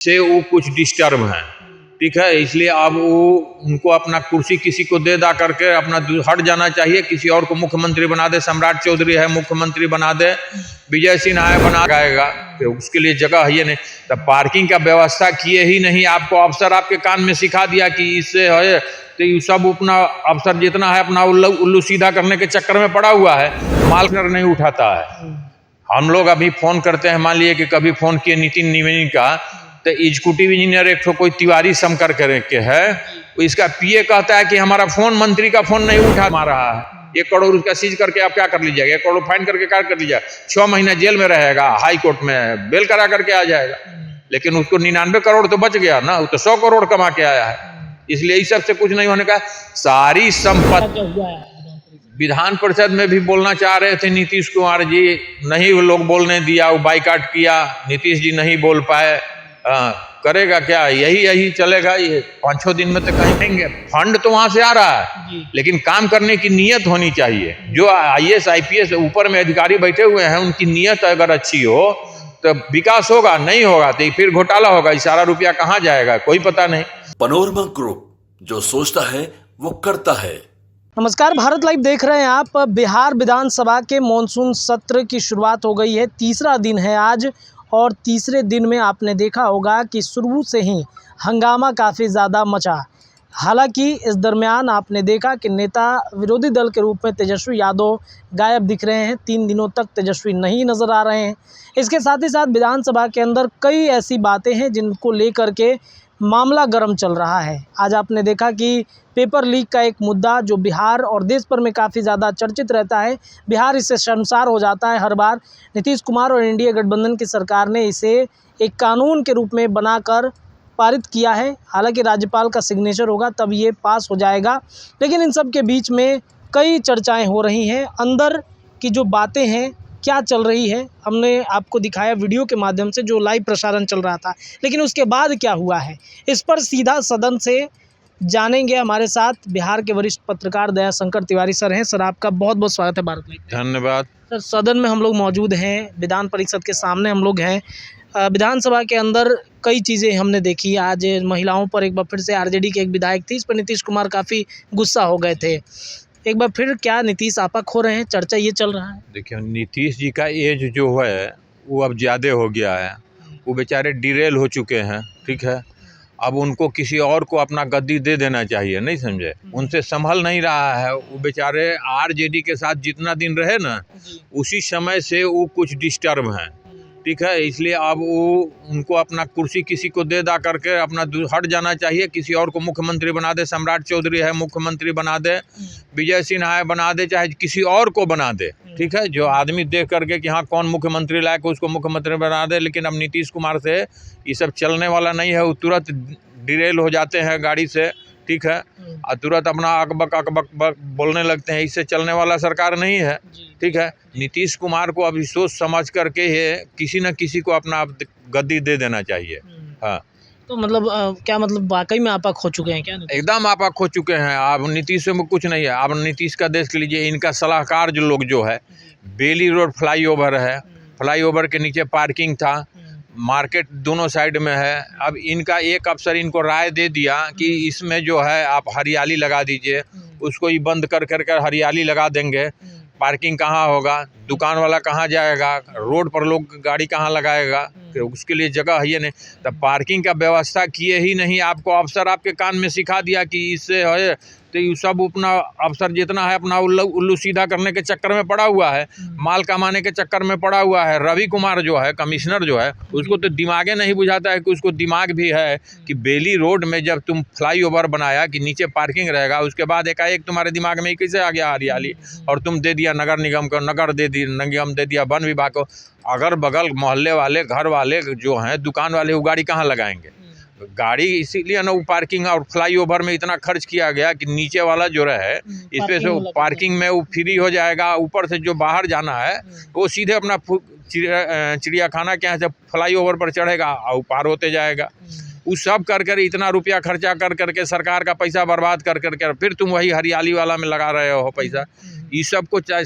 से वो कुछ डिस्टर्ब हैं, ठीक है। इसलिए अब वो उनको अपना कुर्सी किसी को दे दा करके अपना हट जाना चाहिए, किसी और को मुख्यमंत्री बना दे। सम्राट चौधरी है मुख्यमंत्री बना दे, विजय सिन्हा है बना गाएगा, तो उसके लिए जगह है नहीं। तब पार्किंग का व्यवस्था किए ही नहीं, आपको अफसर आपके कान में सिखा दिया कि इससे है, तो ये सब अपना अफसर जितना है अपना उल्लू सीधा करने के चक्कर में पड़ा हुआ है, माल नहीं उठाता है। हम लोग अभी फोन करते हैं, मान लिए कि कभी फोन किए नितिन निवेदी का, तो एग्जीक्यूटिव इंजीनियर एक तो कोई तिवारी शंकर के है, इसका पीए कहता है कि हमारा फोन मंत्री का फोन नहीं उठा रहा है, 1 करोड़ उसका सीज करके आप क्या कर लीजिएगा, 1 करोड़ फाइन करके क्या कर लीजिएगा, 6 महीना जेल में रहेगा, हाई कोर्ट में बेल करा करके आ जाएगा। लेकिन उसको 99 करोड़ तो बच गया ना, वो तो 100 करोड़ कमा के आया है। इसलिए इस सब से कुछ नहीं होने का। सारी संपत्ति विधान परिषद में भी बोलना चाह रहे थे नीतीश कुमार जी, नहीं वो लोग बोलने दिया, वो बाइकाट किया, नीतीश जी नहीं बोल पाए। करेगा क्या, यही चलेगा, ये 5-6 दिन में तो कहेंगे। फंड तो वहां से आ रहा है, लेकिन काम करने की नीयत होनी चाहिए। जो IAS IPS ऊपर में अधिकारी बैठे हुए हैं, उनकी नीयत अगर अच्छी हो तो विकास होगा, नहीं होगा तो फिर घोटाला होगा, सारा रुपया कहाँ जाएगा कोई पता नहीं। पनोरमा ग्रुप, जो सोचता है वो करता है। नमस्कार, भारत लाइव देख रहे हैं आप। बिहार विधानसभा के मॉनसून सत्र की शुरुआत हो गई है, तीसरा दिन है आज, और तीसरे दिन में आपने देखा होगा कि शुरू से ही हंगामा काफ़ी ज़्यादा मचा। हालांकि इस दरमियान आपने देखा कि नेता विरोधी दल के रूप में तेजस्वी यादव गायब दिख रहे हैं, 3 दिनों तक तेजस्वी नहीं नज़र आ रहे हैं। इसके साथ ही साथ विधानसभा के अंदर कई ऐसी बातें हैं जिनको लेकर के मामला गर्म चल रहा है। आज आपने देखा कि पेपर लीक का एक मुद्दा जो बिहार और देश भर में काफ़ी ज़्यादा चर्चित रहता है, बिहार इससे शर्मसार हो जाता है हर बार। नीतीश कुमार और एनडीए गठबंधन की सरकार ने इसे एक कानून के रूप में बनाकर पारित किया है। हालांकि राज्यपाल का सिग्नेचर होगा तब ये पास हो जाएगा, लेकिन इन सब के बीच में कई चर्चाएँ हो रही हैं। अंदर की जो बातें हैं, क्या चल रही है, हमने आपको दिखाया वीडियो के माध्यम से जो लाइव प्रसारण चल रहा था, लेकिन उसके बाद क्या हुआ है इस पर सीधा सदन से जानेंगे। हमारे साथ बिहार के वरिष्ठ पत्रकार दयाशंकर तिवारी सर हैं। सर, आपका बहुत बहुत स्वागत है भारत लाइव। धन्यवाद सर, सदन में हम लोग मौजूद हैं, विधान परिषद के सामने हम लोग हैं। विधानसभा के अंदर कई चीज़ें हमने देखी। आज महिलाओं पर एक बार फिर से आरजेडी के एक विधायक थी, इस पर नीतीश कुमार काफ़ी गुस्सा हो गए थे। एक बार फिर क्या नीतीश आपा खो रहे हैं, चर्चा ये चल रहा है। देखिए, नीतीश जी का एज जो है वो अब ज़्यादा हो गया है, वो बेचारे डिरेल हो चुके हैं, ठीक है। अब उनको किसी और को अपना गद्दी दे देना चाहिए, नहीं समझे, उनसे संभल नहीं रहा है। वो बेचारे आरजेडी के साथ जितना दिन रहे ना, उसी समय से वो कुछ डिस्टर्ब हैं, ठीक है। इसलिए अब वो उनको अपना कुर्सी किसी को दे दा करके अपना हट जाना चाहिए, किसी और को मुख्यमंत्री बना दे। सम्राट चौधरी है मुख्यमंत्री बना दे, विजय सिन्हा है बना दे, चाहे किसी और को बना दे, ठीक है। जो आदमी देख करके कि हाँ कौन मुख्यमंत्री लायक उसको मुख्यमंत्री बना दे। लेकिन अब नीतीश कुमार से ये सब चलने वाला नहीं है, वो तुरंत डिरेल हो जाते हैं गाड़ी से, ठीक है, और तुरंत अपना अकबक बोलने लगते हैं। इससे चलने वाला सरकार नहीं है, ठीक है। नीतीश कुमार को अभी सोच समझ करके किसी न किसी को अपना गद्दी दे देना चाहिए। हाँ, तो मतलब क्या मतलब वाकई में आपा खो चुके हैं क्या? एकदम आपा खो चुके हैं। अब नीतीश में कुछ नहीं है। अब नीतीश का देख लीजिए, इनका सलाहकार जो लोग जो है, बेली रोड फ्लाईओवर है, फ्लाईओवर के नीचे पार्किंग था, मार्केट दोनों साइड में है। अब इनका एक अफसर इनको राय दे दिया कि इसमें जो है आप हरियाली लगा दीजिए, उसको ही बंद कर हरियाली लगा देंगे, पार्किंग कहाँ होगा, दुकान वाला कहाँ जाएगा, रोड पर लोग गाड़ी कहाँ लगाएगा, तो उसके लिए जगह है नहीं। तब पार्किंग का व्यवस्था किए ही नहीं, आपको अफसर आपके कान में सिखा दिया कि इससे है, तो ये सब अपना अफसर जितना है अपना उल्लू सीधा करने के चक्कर में पड़ा हुआ है, माल कमाने के चक्कर में पड़ा हुआ है। रवि कुमार जो है कमिश्नर जो है, उसको तो दिमागे नहीं बुझाता है कि उसको दिमाग भी है कि बेली रोड में जब तुम फ्लाईओवर बनाया कि नीचे पार्किंग रहेगा, उसके बाद एकाएक तुम्हारे दिमाग में कैसे आ गया हरियाली, और तुम दे दिया नगर निगम को, निगम दे दिया वन विभाग को। अगर बगल मोहल्ले वाले घर वाले जो हैं दुकान वाले, वो गाड़ी कहाँ लगाएंगे? गाड़ी इसीलिए ना वो पार्किंग और फ्लाईओवर में इतना खर्च किया गया कि नीचे वाला जो है इस पे से पार्किंग में वो फ्री हो जाएगा। ऊपर से जो बाहर जाना है वो सीधे अपना चिड़ियाखाना के यहाँ से फ्लाईओवर पर चढ़ेगा और पार होते जाएगा। उस सब कर इतना रुपया खर्चा कर सरकार का पैसा बर्बाद कर फिर तुम वही हरियाली वाला में लगा रहे हो पैसा। ये सब को चाहे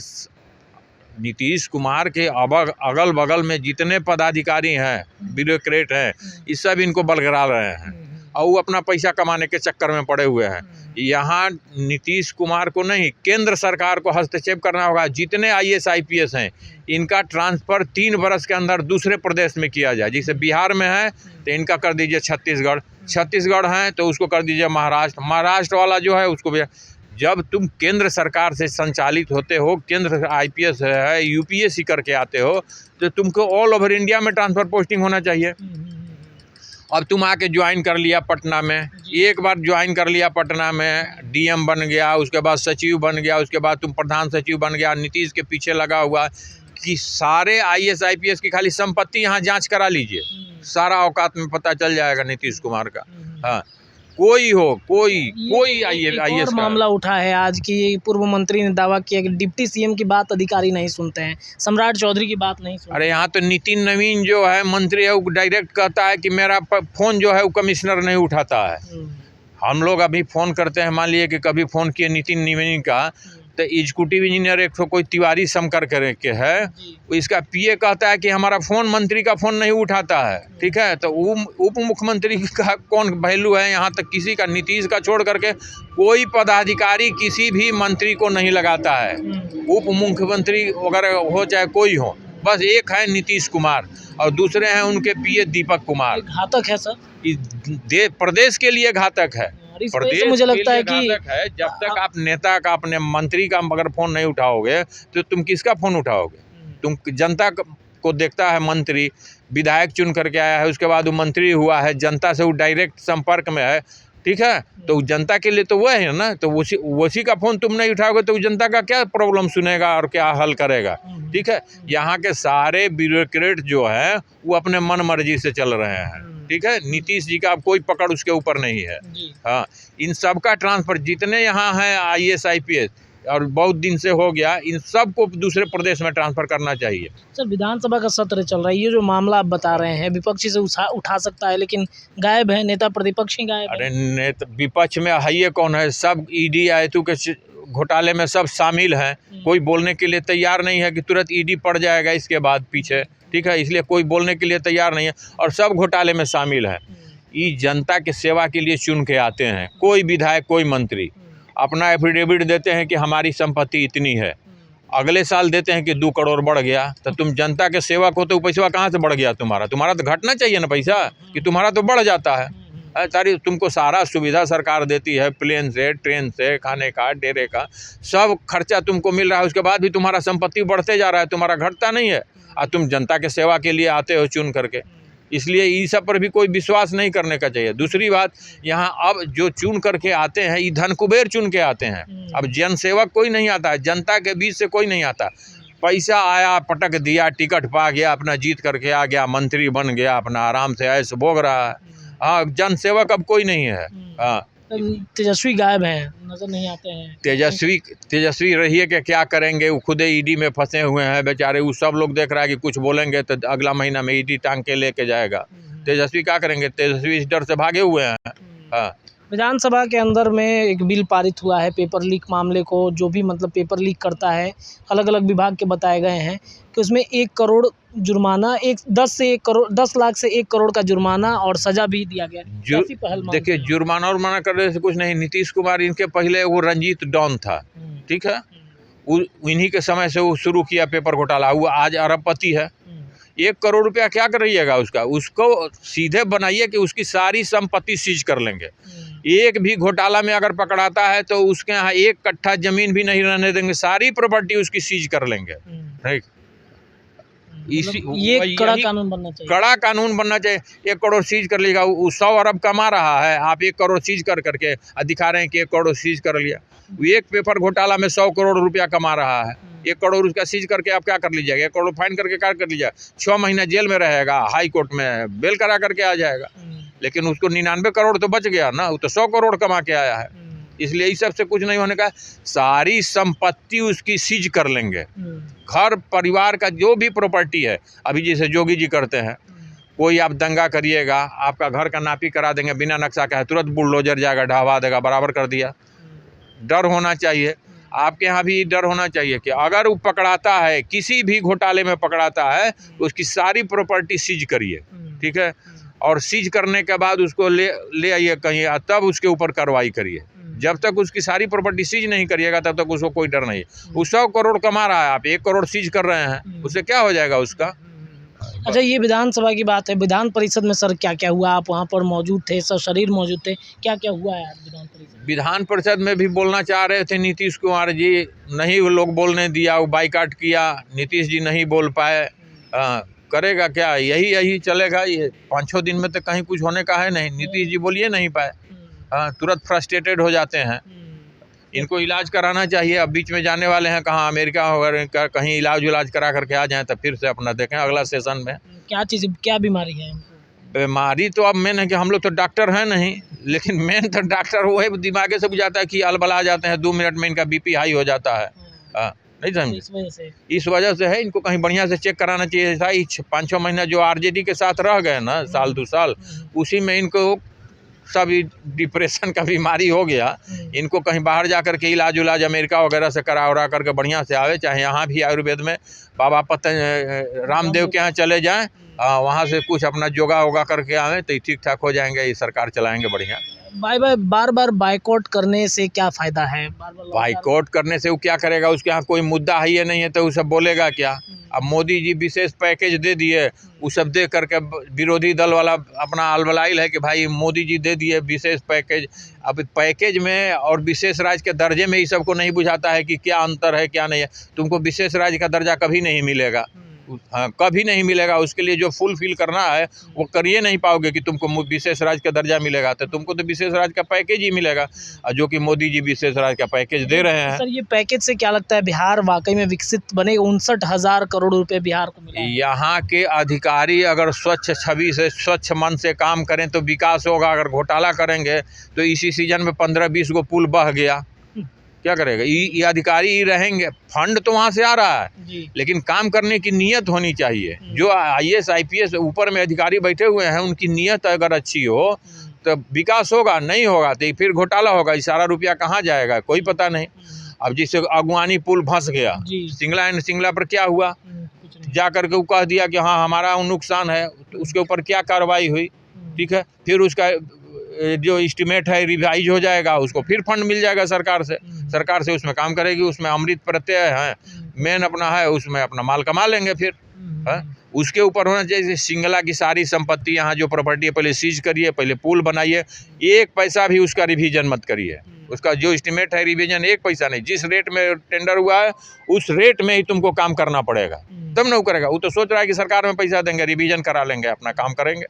नीतीश कुमार के अगल बगल में जितने पदाधिकारी हैं, ब्यूरोक्रेट हैं, ये सब इनको बलगरा रहे हैं और वो अपना पैसा कमाने के चक्कर में पड़े हुए हैं। यहाँ नीतीश कुमार को नहीं, केंद्र सरकार को हस्तक्षेप करना होगा। जितने IAS IPS हैं इनका ट्रांसफ़र 3 वर्ष के अंदर दूसरे प्रदेश में किया जाए। जैसे बिहार में है तो इनका कर दीजिए छत्तीसगढ़ हैं तो उसको कर दीजिए महाराष्ट्र वाला जो है उसको भी। जब तुम केंद्र सरकार से संचालित होते हो, केंद्र IPS है, UPSC करके आते हो, तो तुमको ऑल ओवर इंडिया में ट्रांसफ़र पोस्टिंग होना चाहिए। अब तुम आके ज्वाइन कर लिया पटना में, एक बार ज्वाइन कर लिया पटना में, DM बन गया, उसके बाद सचिव बन गया, उसके बाद तुम प्रधान सचिव बन गया। नीतीश के पीछे लगा हुआ कि सारे IAS IPS की खाली संपत्ति यहाँ जांच करा लीजिए, सारा औकात में पता चल जाएगा नीतीश कुमार का। हाँ, कोई IAS और मामला उठा है आज की, पूर्व मंत्री ने दावा किया कि डिप्टी CM की बात अधिकारी नहीं सुनते हैं, सम्राट चौधरी की बात नहीं सुनते। अरे यहाँ तो नितिन नवीन जो है मंत्री है, वो डायरेक्ट कहता है कि मेरा फ़ोन जो है वो कमिश्नर नहीं उठाता है। हम लोग अभी फ़ोन करते हैं, मान लिए कि कभी फ़ोन किए नितिन नवीन का, तो एग्जीक्यूटिव इंजीनियर एक कोई तिवारी शंकर के है, इसका PA कहता है कि हमारा फ़ोन मंत्री का फ़ोन नहीं उठाता है। ठीक है, तो उप मुख्यमंत्री का कौन वैल्यू है यहाँ तक? किसी का, नीतीश का छोड़ करके कोई पदाधिकारी किसी भी मंत्री को नहीं लगाता है। उप मुख्यमंत्री वगैरह हो चाहे कोई हो, बस एक है नीतीश कुमार और दूसरे हैं उनके PA दीपक कुमार। घातक है सर, प्रदेश के लिए घातक है। प्रदेश मुझे लगता है कि है, जब तक आप नेता का, अपने मंत्री का अगर फ़ोन नहीं उठाओगे तो तुम किसका फ़ोन उठाओगे? तुम जनता को देखता है, मंत्री विधायक चुन करके आया है, उसके बाद वो मंत्री हुआ है, जनता से वो डायरेक्ट संपर्क में है। ठीक है, तो जनता के लिए तो वो है ना, तो उसी का फ़ोन तुम नहीं उठाओगे तो जनता का क्या प्रॉब्लम सुनेगा और क्या हल करेगा? ठीक है, यहाँ के सारे ब्यूरोक्रेट जो है वो अपने मन मर्जी से चल रहे हैं। ठीक है, नीतीश जी का अब कोई पकड़ उसके ऊपर नहीं है। हाँ, इन सब का ट्रांसफ़र जितने यहाँ हैं IAS IPS और बहुत दिन से हो गया, इन सब को दूसरे प्रदेश में ट्रांसफ़र करना चाहिए। सर, विधानसभा का सत्र चल रहा है, ये जो मामला आप बता रहे हैं विपक्षी से उठा सकता है, लेकिन गायब है नेता प्रतिपक्ष ही गायब है। अरे विपक्ष में है ये कौन है? सब ED आयतु के घोटाले में सब शामिल हैं। कोई बोलने के लिए तैयार नहीं है कि तुरंत ED पड़ जाएगा इसके बाद पीछे। ठीक है, इसलिए कोई बोलने के लिए तैयार नहीं है और सब घोटाले में शामिल हैं। ये जनता के सेवा के लिए चुन के आते हैं। कोई विधायक, कोई मंत्री अपना एफिडेविट देते हैं कि हमारी संपत्ति इतनी है, अगले साल देते हैं कि 2 करोड़ बढ़ गया। तो तुम जनता के सेवक हो तो पैसा कहाँ से बढ़ गया? तुम्हारा तो घटना चाहिए ना पैसा, कि तुम्हारा तो बढ़ जाता है। सारी तुमको सारा सुविधा सरकार देती है, प्लेन से, ट्रेन से, खाने का, डेरे का, सब खर्चा तुमको मिल रहा है, उसके बाद भी तुम्हारा संपत्ति बढ़ते जा रहा है, तुम्हारा घटता नहीं है। और तुम जनता के सेवा के लिए आते हो चुन करके, इसलिए इस सब पर भी कोई विश्वास नहीं करने का चाहिए। दूसरी बात, यहाँ अब जो चुन करके आते हैं ये धन कुबेर चुन के आते हैं। अब जन सेवक कोई नहीं आता है, जनता के बीच से कोई नहीं आता। पैसा आया, पटक दिया, टिकट पा गया, अपना जीत करके आ गया, मंत्री बन गया, अपना आराम से ऐश भोग रहा है। हाँ, जन सेवक अब कोई नहीं है। हाँ, तेजस्वी गायब हैं, नजर नहीं आते हैं। तेजस्वी रहिए कि क्या करेंगे? वो खुद ED में फंसे हुए हैं बेचारे। वो सब लोग देख रहा है कि कुछ बोलेंगे तो अगला महीना में ED टांग के लेके जाएगा। तेजस्वी क्या करेंगे? तेजस्वी इस डर से भागे हुए हैं। हाँ, विधानसभा के अंदर में एक बिल पारित हुआ है पेपर लीक मामले को, जो भी मतलब पेपर लीक करता है, अलग अलग विभाग के बताए गए हैं कि उसमें 1 करोड़ जुर्माना, 10 लाख से 1 करोड़ का जुर्माना और सजा भी दिया गया। देखिए, जुर्माना करने से कुछ नहीं। नीतीश कुमार, इनके पहले वो रंजीत डॉन था। ठीक है, इन्हीं के समय से वो शुरू किया पेपर घोटाला। वो आज अरबपति है। 1 करोड़ रुपया क्या करिएगा उसको सीधे बनाइए कि उसकी सारी संपत्ति सीज कर लेंगे। एक भी घोटाला में अगर पकड़ाता है तो उसके यहाँ 1 कट्ठा जमीन भी नहीं रहने देंगे, सारी प्रॉपर्टी उसकी सीज कर लेंगे। ठीक, ये कड़ा कानून बनना चाहिए। कड़ा कानून बनना चाहिए। 1 करोड़ सीज कर लेगा, वो 100 अरब कमा रहा है, आप 1 करोड़ सीज करके दिखा रहे हैं कि 1 करोड़ सीज कर लिया। एक पेपर घोटाला में 100 करोड़ रुपया कमा रहा है, 1 करोड़ उसका सीज करके आप क्या कर लीजिएगा? 1 करोड़ फाइन करके क्या कर लीजिएगा? 6 महीना जेल में रहेगा, हाई कोर्ट में बेल करा करके आ जाएगा। लेकिन उसको 99 करोड़ तो बच गया ना, वो तो 100 करोड़ कमा के आया है। इसलिए इस सबसे कुछ नहीं होने का, सारी संपत्ति उसकी सीज कर लेंगे। घर परिवार का जो भी प्रॉपर्टी है, अभी जैसे जोगी जी करते हैं, कोई आप दंगा करिएगा, आपका घर का नापी करा देंगे बिना नक्शा का, तुरंत बुलडोजर जाएगा, ढहवा देगा, बराबर कर दिया। डर होना चाहिए। आपके यहाँ भी डर होना चाहिए कि अगर वो पकड़ाता है, किसी भी घोटाले में पकड़ाता है, तो उसकी सारी प्रॉपर्टी सीज करिए, ठीक है, और सीज करने के बाद उसको ले आइए कहीं, तब उसके ऊपर कार्रवाई करिए। जब तक उसकी सारी प्रॉपर्टी सीज नहीं करिएगा तब तक उसको कोई डर नहीं। वो 100 करोड़ कमा रहा है, आप 1 करोड़ सीज कर रहे हैं, उससे क्या हो जाएगा उसका। अच्छा, ये विधानसभा की बात है, विधान परिषद में सर क्या क्या हुआ? आप वहाँ पर मौजूद थे, सशरीर मौजूद थे, क्या क्या हुआ है आज विधान परिषद? विधान परिषद में भी बोलना चाह रहे थे नीतीश कुमार जी, नहीं वो लोग बोलने दिया, वो बाइकाट किया, नीतीश जी नहीं बोल पाए। करेगा क्या, यही चलेगा। ये 5-6 दिन में तो कहीं कुछ होने का है नहीं। नीतीश जी बोलिए नहीं पाए, तुरंत फ्रस्ट्रेटेड हो जाते हैं। इनको इलाज कराना चाहिए। अब बीच में जाने वाले हैं कहाँ, अमेरिका वगैरह, कहीं इलाज करा करके आ जाएं, तब फिर से अपना देखें अगला सेशन में। क्या बीमारी है इनको? बीमारी तो अब मेन है कि हम लोग तो डॉक्टर हैं नहीं, लेकिन मेन तो डॉक्टर वो है, दिमागे से बुझाता है कि अलबला जाते हैं, 2 मिनट में इनका बीपी हाई हो जाता है। नहीं समझे, इस वजह से है। इनको कहीं बढ़िया से चेक कराना चाहिए। ऐसा ही 5-6 महीना जो आरजेडी के साथ रह गए ना, साल 2 साल, उसी में इनको सब डिप्रेशन का बीमारी हो गया। इनको कहीं बाहर जा कर के इलाज अमेरिका वगैरह से करा करके बढ़िया से आवे, चाहे यहाँ भी आयुर्वेद में बाबा रामदेव के यहाँ चले जाएं, वहाँ से कुछ अपना योगा वोगा करके आवे, तो ठीक ठाक हो जाएंगे। ये सरकार चलाएंगे बढ़िया। बार बार बाइकआउट करने से क्या फायदा है? बाइकआउट करने से वो क्या करेगा? उसके यहाँ कोई मुद्दा है ये नहीं है, तो वो सब बोलेगा क्या? अब मोदी जी विशेष पैकेज दे दिए, वो सब दे करके विरोधी दल वाला अपना अलबलाइल है कि भाई मोदी जी दे दिए विशेष पैकेज। अब पैकेज में और विशेष राज्य के दर्जे में ही सबको नहीं बुझाता है कि क्या अंतर है क्या नहीं है। तुमको विशेष राज्य का दर्जा कभी नहीं मिलेगा, हाँ कभी नहीं मिलेगा। उसके लिए जो फुलफिल करना है वो करिए नहीं पाओगे कि तुमको विशेष राज्य का दर्जा मिलेगा, तो तुमको तो विशेष राज्य का पैकेज ही मिलेगा, जो कि मोदी जी विशेष राज्य का पैकेज दे रहे हैं। सर, ये पैकेज से क्या लगता है बिहार वाकई में विकसित बनेगा? 59,000 करोड़ रुपए बिहार को मिला। यहाँ के अधिकारी अगर स्वच्छ छवि से, स्वच्छ मन से काम करें तो विकास होगा। अगर घोटाला करेंगे तो इसी सीजन में 15-20 गो पुल बह गया, क्या करेगा? ये अधिकारी ही रहेंगे। फंड तो वहाँ से आ रहा है, लेकिन काम करने की नीयत होनी चाहिए। जो IAS IPS ऊपर में अधिकारी बैठे हुए हैं, उनकी नीयत अगर अच्छी हो तो विकास होगा, नहीं होगा तो फिर घोटाला होगा। सारा रुपया कहाँ जाएगा कोई पता नहीं। अब जिससे अगवानी पुल फंस गया, सिंगला एंड सिंगला पर क्या हुआ? जा करके वो कह दिया कि हाँ हमारा नुकसान है, तो उसके ऊपर क्या कार्रवाई हुई? ठीक है, फिर उसका जो एस्टिमेट है रिवाइज हो जाएगा, उसको फिर फंड मिल जाएगा सरकार से उसमें काम करेगी। उसमें अमृत प्रत्यय है, मेन अपना है, उसमें अपना माल कमा लेंगे फिर है। उसके ऊपर होना चाहिए सिंगला की सारी संपत्ति, यहाँ जो प्रॉपर्टी है पहले सीज करिए, पहले पुल बनाइए, 1 पैसा भी उसका रिवीजन मत करिए। उसका जो एस्टिमेट है रिवीजन 1 पैसा नहीं। जिस रेट में टेंडर हुआ है उस रेट में ही तुमको काम करना पड़ेगा, तब ना वो करेगा। वो तो सोच रहा है कि सरकार में पैसा देंगे, रिवीजन करा लेंगे, अपना काम करेंगे,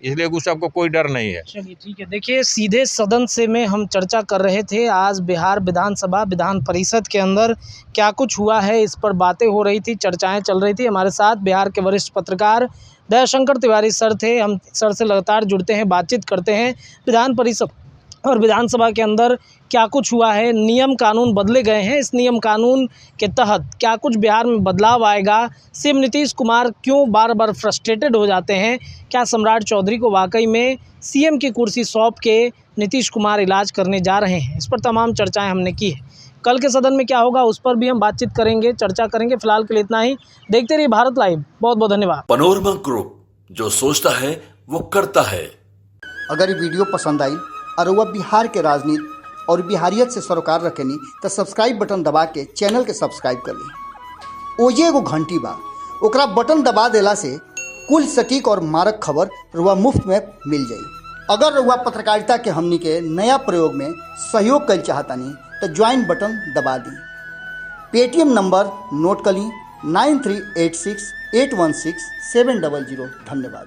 इसलिए उस सबको कोई डर नहीं है। चलिए ठीक है। देखिए, सीधे सदन से में हम चर्चा कर रहे थे आज बिहार विधानसभा विधान परिषद के अंदर क्या कुछ हुआ है, इस पर बातें हो रही थी, चर्चाएं चल रही थी। हमारे साथ बिहार के वरिष्ठ पत्रकार दयाशंकर तिवारी सर थे। हम सर से लगातार जुड़ते हैं, बातचीत करते हैं विधान परिषद और विधानसभा के अंदर क्या कुछ हुआ है। नियम कानून बदले गए हैं, इस नियम कानून के तहत क्या कुछ बिहार में बदलाव आएगा? सीएम नीतीश कुमार क्यों बार बार फ्रस्ट्रेटेड हो जाते हैं? क्या सम्राट चौधरी को वाकई में सीएम की कुर्सी सौंप के नीतीश कुमार इलाज करने जा रहे हैं? इस पर तमाम चर्चाएं हमने की है। कल के सदन में क्या होगा उस पर भी हम बातचीत करेंगे, चर्चा करेंगे। फिलहाल के लिए इतना ही। देखते रहिए भारत लाइव। बहुत बहुत धन्यवाद। पनोरमा ग्रुप, जो सोचता है वो करता है। अगर ये वीडियो पसंद आई और वह बिहार के राजनीति और बिहारियत से सरोकार रखेनी तो सब्सक्राइब बटन दबा के चैनल के सब्सक्राइब कर ली। ओजे एगो घंटी बा, ओकरा बटन दबा देला से कुल सटीक और मारक खबर रुआ मुफ्त में मिल जाई। अगर रुआ पत्रकारिता के हमनी के नया प्रयोग में सहयोग कर चाहतानी तो ज्वाइन बटन दबा दी। पेटीएम नंबर नोट कर ली 9386816700। धन्यवाद।